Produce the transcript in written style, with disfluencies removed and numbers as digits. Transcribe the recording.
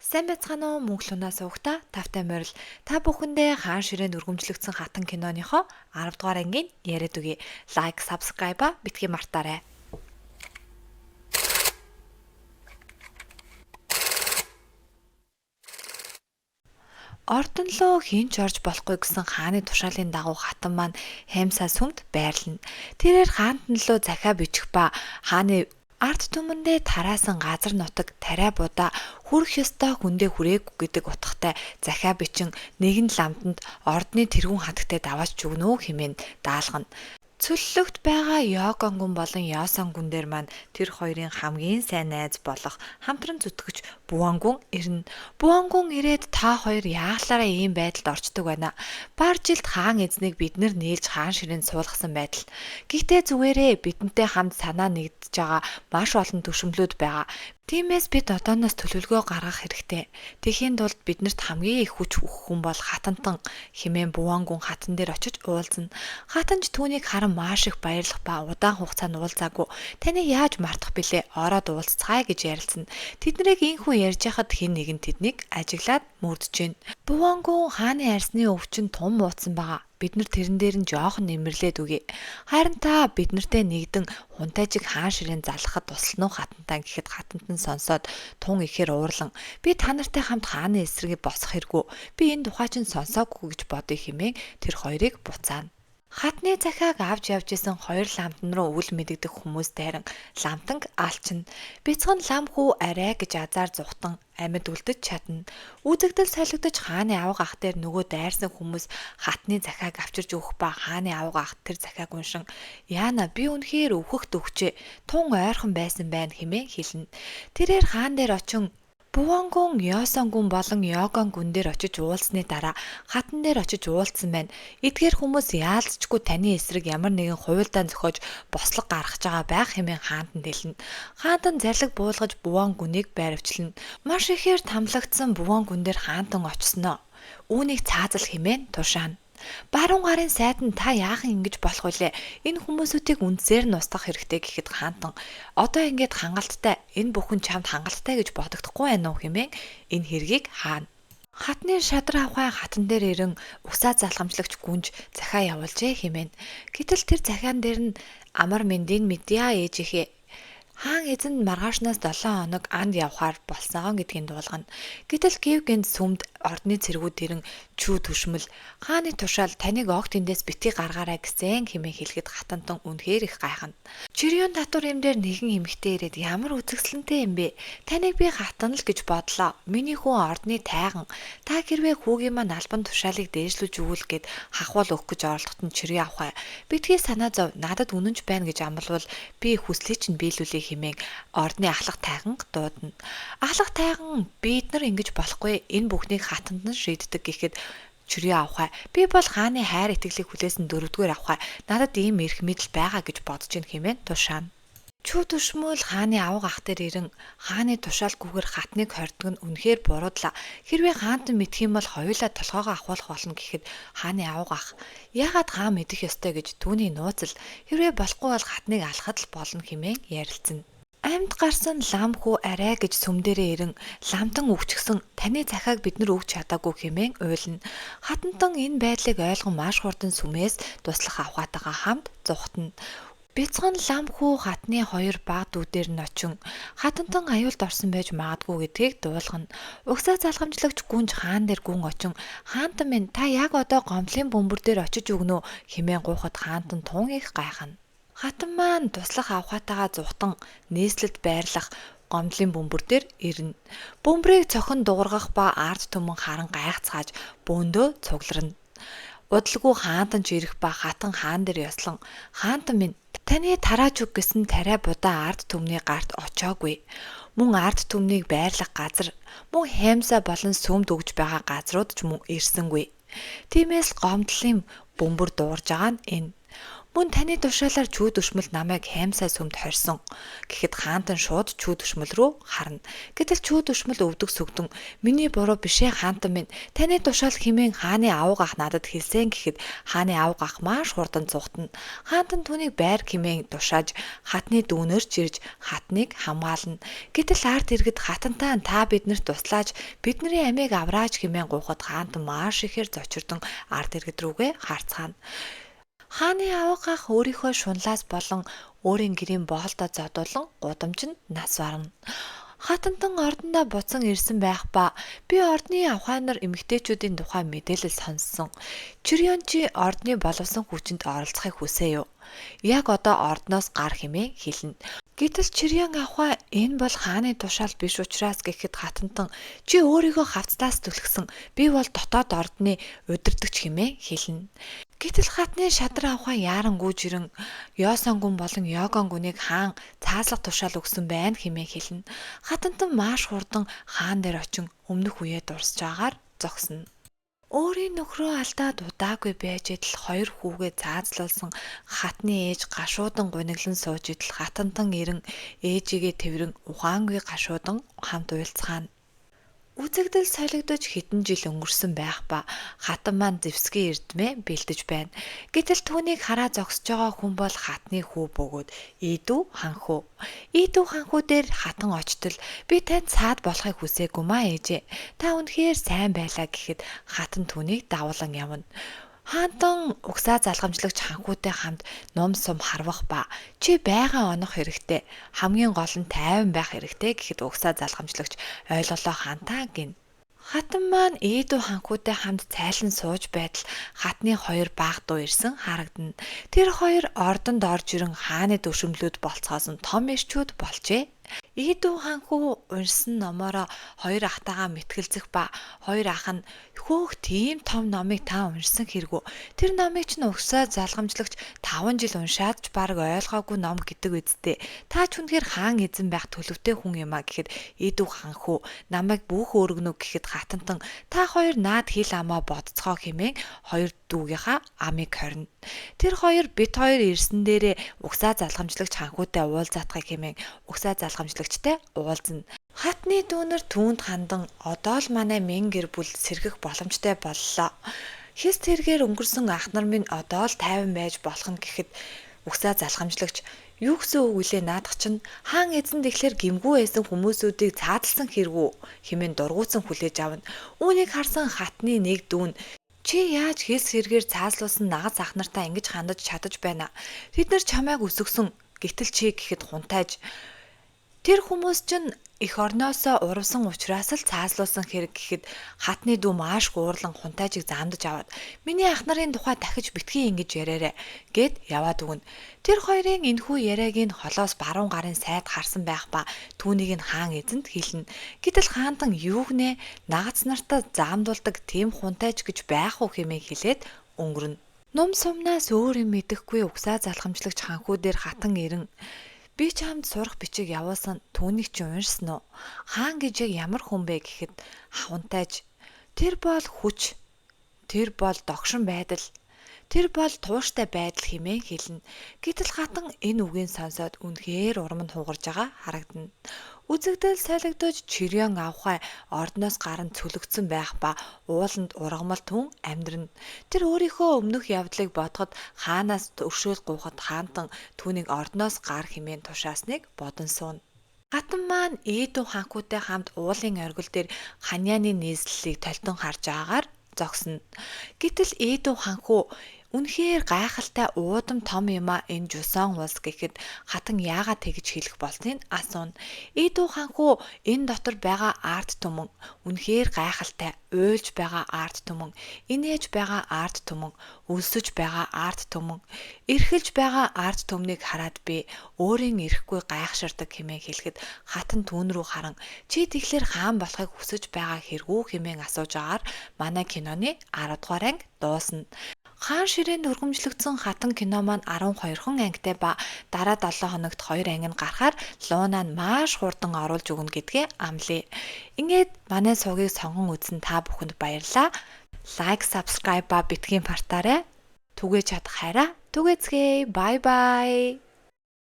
Сайн байцгаана уу мөнгө лунаа суугата тавтай морил та бүхэндээ хаан ширээнд өргөмжлөгдсөн хатан киноныхоо 10 дугаар ангийн яриад үгэй. Лайк, subscribe битгий мартаарай. Ордон лөө хинч орж болохгүй гэсэн хааны тушаалын дагуу хатан маань хаймсаа сүмд байрлана. Тэрээр хаанд нь лөө захиа бичих ба хааны ард түмэндээ тараасан газар нутаг тариа будаа хүрэх ёстой хүндээ хүрээгүй гэдэг утгатай захиа бичин нэгэн ламданд ордны тэргүүн хатагтай даваач өгнө хэмээн даалгана. Цөллөгт байгаа Йогон гүн болон Яосон гүн дээр маань тэр хоёрын хамгийн сайн найз болох хамтран зүтгэж Буан гүн ирнэ. Буан гүн ирээд та хоёр яаглаараа ийм байдалд орчдөг байна. Баар жилд хаан эзнийг бид нар нээлж хаан ширээнд суулгасан байдал. Гэхдээ зүгээрээ бидэнтэй хамт санаа нэгдэж байгаа маш олон төшөмлүүд байгаа. Тиймээс бид одооноос төлөвлөгөө гаргах хэрэгтэй. Тэхийн тулд биднэрт хамгийн их хүч өгөх хүн бол хатантан хэмээн Буан гүн хатан дээр очиж уулзна. Хатанч түүнийг харан маш их баярлах ба удаан хугацаанд уулзаагүй. Таныг яаж мартах билээ? Ороод уулзцгаая гэж ярилцсан. Тэднийг ийхүү ярьж хахад хэн нэгэн тэднийг ажиглаад мөрдөж гин. Буан гүн хааны арсны өвчин тун муутсан байгаа. Бид нар тэрэн дээр нь жоохон нэмэрлээд үгүй. Харин та бид нартэй нэгдэн хунтайжиг хаан ширээн залхахад туслана уу хатантаа гэхэд хатант нь сонсоод тун ихээр уурлан би та нартай хамт хааны эсрэгийг босох хэрэггүй. Би энэ тухай чинь сонсоогүй гэж бодъё хэмээн тэр хоёрыг буцаана. Хатны захиаг авч явж исэн хоёр ламтан руу өвөл мэдэгдэх хүмүүс дайран ламтанг алчна. Бяцхан лам хүү арай гэж азар зүхтан амьд үлдэж чадна. Үзэгдэл солигдож хааны авга ах дээр нөгөө дайрсан хүмүүс хатны захиаг авчирж өгөх ба хааны авга ах тэр захиаг уншин яана би үнэхээр өвхөгт өгчээ. Тун ойрхон байсан байна хэмээн хэлнэ. Тэрээр хаан дээр очин Буан гүн Яосон гүн болон Йогон гүн дээр очиж уулзсны дараа хатан дээр очиж уулзсан байна. Эдгээр хүмүүс яалцчгүй таны эсрэг ямар нэгэн хуйлдаан зохиож бослог гаргаж байгаа байх хэмээн хаантанд хэлнэ. Хаантан зарлиг буулгаж Буан гүнийг байрвчлана. Маш ихээр тамлагдсан Буан гүн дээр хаантан очсноо. Үүнийг цаазал хэмээн тушаана. Баруун гарын сайд нь та яахан ингэж болох вүлээ? Энэ хүмүүсүүдийг үндсээр нь устгах хэрэгтэй гэхэд хаантан одоо ингэж хангалттай энэ бүхэн чамд хангалттай гэж бодогдохгүй байна уу хэмээн энэ хэргийг хаана. Хатны шадар авхай хатан дээр ирэн усаа залхамжлагч гүнж захиа явуулжээ хэмээн. Гэтэл тэр захиан дээр нь амар мэндийн мэдээ ээжихээ. Хаан эзэн маргаашнаас 7 хоног анд явхаар болсон гэдгийг дуулгана. Гэтэл Гевгенд сүмд ордны цэргүүд ирэн чүү төшмөл хааны тушаал таныг огт эндээс битгий гаргаарай гэсэн хэмээн хэлэхэд хатантан үнэхээр их гайхана. Чирён татвар юм дээр нэгэн эмэгтэй ирээд ямар үзэсгэлэнтэй юм бэ? Таныг би хатан л гэж бодлоо. Миний хүн ордны тайган. Та хэрвээ хүүгийн маань албан тушаалыг дээшлүүлж өгвөл гэд хахвал өгөх гэж оролдоход нь чирээ авах. Битгий санаа зов надад үнэнч байна гэж амлавал би хүслийг чинь биелүүлээ хэмээн ордны ахлах тайган дуудана. Ахлах тайган бид нар ингэж болохгүй энэ бүхнийг хатанд нь шийддэг гэхэд чирээ авахай. Би бол хааны хайр итгэлийг хүлээсэн дөрөвдүгээр авахай. Надад ийм эрх мэдэл байгаа гэж бодож ин хэмээн тушаана. Чүү төшмөл хааны авга ах дээр ирэн хааны тушаалгүйгээр хатныг хордог нь үнэхээр буруудлаа. Хэрвээ хаантан мэдх юм бол хоёулаа толгоогоо ахуулах болно гэхэд хааны авга ах яагаад хаан мэдэх ёстой гэж түүний нууцл хэрвээ болохгүй бол хатныг алхахад л болно хэмээн ярилцсан. Амьд гарсан лам хүү арай гэж сүм дээрээ ирэн ламтан өгчгсөн таны захиаг бид нар өгч чадаагүй хэмээн уйлна. Хатантан энэ байдлыг ойлгон маш хурдан сүмээс туслах авахатайгаа хамт зүхтана. Бяцхан лам хүү хатны хоёр баг дүүдээр нь очин хатантан аюулд орсон байж магадгүй гэдгийг дуулгана. Угсаа залхамжлагч гүнж хаан дээр гүн очин хаантан минь та яг одоо гомдлын бөмбөр дээр очиж өгнө хэмээн гуйхад хаантан тун их гайхана. Хатан маань туслах авахатайгаа зүхтан нээслэлд байрлах гомдлын бөмбөр дээр ирнэ. Бөмбөрийг цохин дуургах ба ард түмэн харан гайхацгааж бөөндөө цугларна. Удалгүй хаантан ч ирэх ба хатан хаан дээр ёслон хаантан минь таны тарааж өг гэсэн тариа будаа ард түмний гарт очоогүй. Мөн ард түмнийг байрлах газар мөн хаймсаа болон сүмд өгж байгаа газрууд ч мөн ирсэнгүй. Тиймээс гомдлын бөмбөр дуурж байгаа нь энэ. Мөн таны тушаалаар чүү дүшмэл намайг хаймсаа сүмд хорьсон гэхэд хаантан шууд чүү дүшмэл рүү харна. Гэтэл чүү дүшмэл өвдөг сүгдэн миний буруу бишээ хаантан минь таны тушаал хэмээн хааны аваг ах надад хэлсэн гэхэд хааны аваг ах маш хурдан зугтана. Хаантан түүнийг байр хэмээн тушааж хатны дүүнээр чирж хатныг хамгаална. Гэтэл ард иргэд хатантаа та биднэрт туслаач бидний амийг авраач хэмээн гуйхад хаантан маш ихээр зочирдон ард иргэд рүүгээ харцгаана. Хааны аваг ах өөрийнхөө шунлаас болон өөрийн гэрийн боолдоо зодуулан гудамжинд нас барна. Хатантан ордондоо буцан ирсэн байх ба би ордны авхаанаар эмэгтэйчүүдийн тухай мэдээлэл сонссон. Чирён чи ордны боловсон хүчинд оролцохыг хүсэе юу? Яг одоо ордноос гар хэмээн хэлнэ. Гэтэл Чирён авхаа энэ бол хааны тушаал биш учраас гэхэд хатантан чи өөрийгөө хавцлаас түлхсэн би бол дотоод ордны удирдагч хэмээн хэлнэ. Гэтэл хатны шадар авхаа яаран гүйж ирэн Ёсон гүн болон Йогон гүнийг хаан цааслах тушаал өгсөн байна хэмээн хэлнэ. Хатантан маш хурдан хаан дээр очин өмнөх үеэ дурсаж агаар зогсно. Өөрийн нөхрөө алдаад удаагүй байж идэл хоёр хүүгээ цаазлуулсан хатны ээж гашуудан гуниглан сууж идэл хатантан ирэн ээжигээ тэрэн ухаангүй гашуудан хамт уйлцгаана. Үзэгдэл солигдож хэдэн жил өнгөрсөн байх ба хатан маань зэвсгийн эрдмээ бэлдэж байна. Гэтэл түүнийг хараа зогсож байгаа хүн бол хатны хүү бөгөөд Идүү ханхүү. Идүү ханхүү дээр хатан очтол би танд саад болохыг хүсээгүй маа ээжээ. Та үнэхээр сайн байлаа гэхэд хатан түүнийг давуулан явна. Хаантан угсаа залгамжлагч ханхүүтэй хамт ном сум харвах ба чи байгаа онох хэрэгтэй. Хамгийн гол нь тайван байх хэрэгтэй гэхэд угсаа залгамжлагч ойлголоо хаантаа гин. Хатан маань Идүү ханхүүтэй хамт цайлан сууж байтал хатны хоёр бага дуу ирсэн харагдана. Тэр хоёр ордонд орж ирэн хааны дөшөмлүүд болцоос нь том ирчүүд болжээ. Идүү ханхүү уншсан номоороо хоёр ахтайгаа мэтгэлзэх ба хоёр ах нь хөөх тийм том номыг та уншсан хэрэггүй. Тэр номыг ч угсаа залгамжлагч 5 жил уншаад ч бараг ойлгоогүй ном гэдэг үсттэй. Та ч үнэхээр хаан эзэн байх төлөвтэй хүн юм а гэхэд Идүү ханхүү намайг бүх өргөнөг гэхэд хатантан та хоёр наад хил амаа бодцгоо хэмээн хоёр дүүгийнхаа амыг хорно. Тэр хоёр бит хоёр ирсэн дээрээ угсаа залгамжлагч ханхүүтэй уулзаатгах хэмээн угсаа залгамжлагчтай уулзна. Хатны дүүнэр түүнд хандан одоо л манай мен гэр бүл сэргэх боломжтой боллоо. Хэс тэргээр өнгөрсөн ах нар минь одоо л тайван байж болох нь гэхэд угсаа залгамжлагч юу гэсэн үг үлээ наадах чинь хаан эзэн тэгэхээр гимгүү байсан хүмүүсүүдийг цаадалсан хэрэгүү хэмээн дургуутсан хүлээж авна. Үүнийг харсан хатны нэг дүүн чи яаж хэлс хэрэгээр цаазлуулсан нагаз ах нартаа ингэж хандаж чадаж байна. Тэд нар чамайг өсгсөн гэтэл чи гэхэд хунтайж тэр хүмүүс чинь эх орноосоо урвсан учраас л цаазлуулсан хэрэг гэхэд хатны дүү маш гуурлан хунтайжийг заамдаж аваад миний ах нарын тухай дахиж битгий ингэж яриарэ гэд яваад өгнө. Тэр хоёрын энэхүү яриаг нь холоос баруун гарын сайд харсан байх ба түүнийг нь хаан эзэнд хэлнэ. Гэтэл хаантан юу гэнэ нагац нартаа заамдуулдаг тийм хунтайж гэж байх уу хэмээн хэлээд өнгөрнө. Ном сумнаас өөр юм мэдэхгүй угсаа залхамжлагч ханхүү дээр хатан ирэн би чамд сурах бичиг явуулсан түүнийг чи уншсан уу? Хаан гэж ямар хүн бэ гэхэд хавантайж тэр бол хүч, тэр бол догшин байдал, тэр бол тууштай байдал хэмээн хэлнэ. Гэтэл хатан энэ үгийг сонсоод үнэхээр урам нь хугарж байгаа харагдана. Үзэгдэл солигдож Чирён авхай ордноос гарan цөлөгдсөн байх ба ууланд ургамал түн амьдрна. Тэр өөрийнхөө өмнөх явдлыг бодоход хаанаас өршөөл гуйхад хаантан түүнийг ордноос гар хэмээн тушаасныг бодон сууна. Хатан маань Идүү ханхүүтэй хамт уулын оргил дээр ханяаны нийслэлийг толтон харж байгаагаар зогсно. Гэтэл Идүү ханхүү үнэхээр гайхалтай уудам том юма энэ жусан улс гэхэд хатан яагаад тэгж хэлэх болсныг асууна. Идүү ханхүү энэ дотор байгаа арт түмэн үнэхээр гайхалтай уйлж байгаа арт түмэн, инээж байгаа арт түмэн, өлсөж байгаа арт түмэн, эрхэлж байгаа арт түмнийг хараад би өөрийн эрэхгүй гайхширдаг хэмээн хэлэхэд хатан түүн рүү харан чи тэгэхээр хаан болохыг хүсэж байгаа хэрэгүү хэмээн асууж агаар манай киноны 10 дугаар анги дуусна. Хаан ширээнд өргөмжлөгдсөн хатан кино маань 12хон ангитай ба дараа 7 хоногт 2 анги нь гарахаар Луна нь маш хурдан оруулж өгнө гэдгээ амлая. Ингээд манай сувгийг сонгон үзсэн та бүхэнд баярлалаа. Лайк, subscribe ба битгий партаарай. Түгээж чадах хайраа түгээцгээе. Bye bye.